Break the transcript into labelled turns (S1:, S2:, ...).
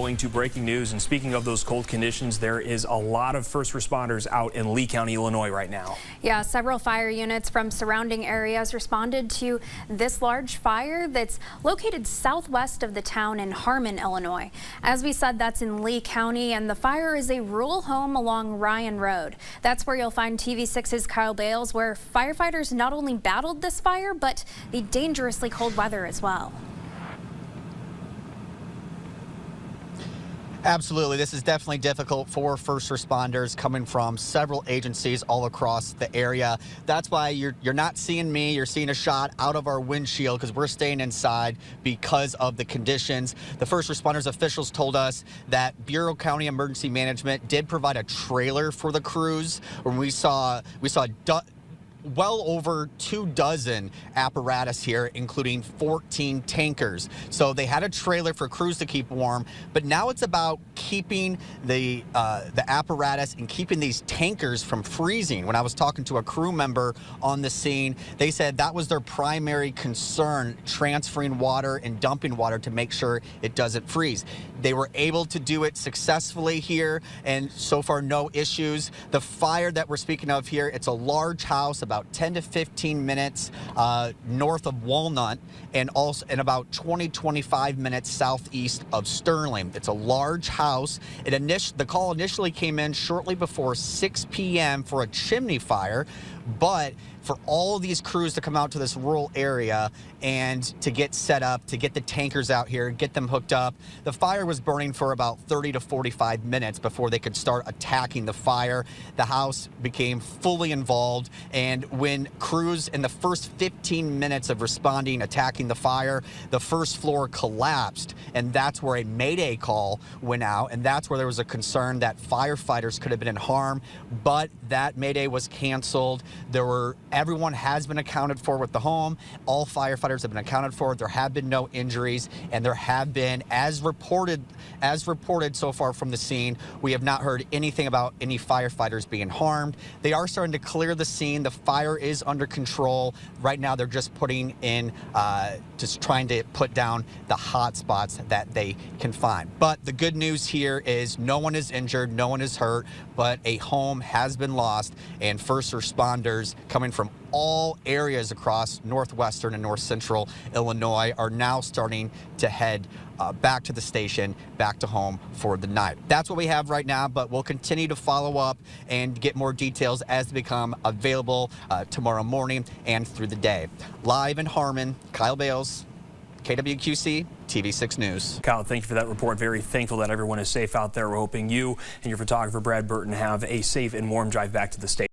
S1: Going to breaking news, and speaking of those cold conditions, there is a lot of first responders out in Lee County, Illinois right now.
S2: Yeah, several fire units from surrounding areas responded to this large fire that's located southwest of the town in Harmon, Illinois. As we said, that's in Lee County, and the fire is a rural home along Ryan Road. That's where you'll find TV6's Kyle Bales, where firefighters not only battled this fire, but the dangerously cold weather as well.
S3: Absolutely. This is definitely difficult for first responders coming from several agencies all across the area. That's why you're not seeing me. You're seeing a shot out of our windshield because we're staying inside because of the conditions. The first responders officials told us that Bureau County Emergency Management did provide a trailer for the crews. When we saw well over 24 apparatus here, including 14 tankers. So they had a trailer for crews to keep warm, but now it's about keeping the apparatus and keeping these tankers from freezing. When I was talking to a crew member on the scene, they said that was their primary concern, transferring water and dumping water to make sure it doesn't freeze. They were able to do it successfully here, and so far no issues. The fire that we're speaking of here, it's a large house about 10 to 15 minutes north of Walnut, and about 20-25 minutes southeast of Sterling. It's a large house. The call initially came in shortly before 6 p.m. for a chimney fire, but for all of these crews to come out to this rural area and to get set up, to get the tankers out here, get them hooked up, the fire was burning for about 30 to 45 minutes before they could start attacking the fire. The house became fully involved, and when crews in the first 15 minutes of responding, attacking the fire, the first floor collapsed, and that's where a mayday call went out, and that's where there was a concern that firefighters could have been in harm, but that mayday was canceled. Everyone has been accounted for with the home. All firefighters have been accounted for. There have been no injuries, and there have been, as reported so far from the scene, we have not heard anything about any firefighters being harmed. They are starting to clear the scene. The fire is under control. Right now, they're just putting in, just trying to put down the hot spots that they can find. But the good news here is no one is injured, no one is hurt, but a home has been lost, and first responders coming from all areas across northwestern and north central Illinois are now starting to head back to the station, back to home for the night. That's what we have right now, but we'll continue to follow up and get more details as they become available tomorrow morning and through the day. Live in Harmon, Kyle Bales, KWQC, TV6 News.
S1: Kyle, thank you for that report. Very thankful that everyone is safe out there. We're hoping you and your photographer, Brad Burton, have a safe and warm drive back to the station.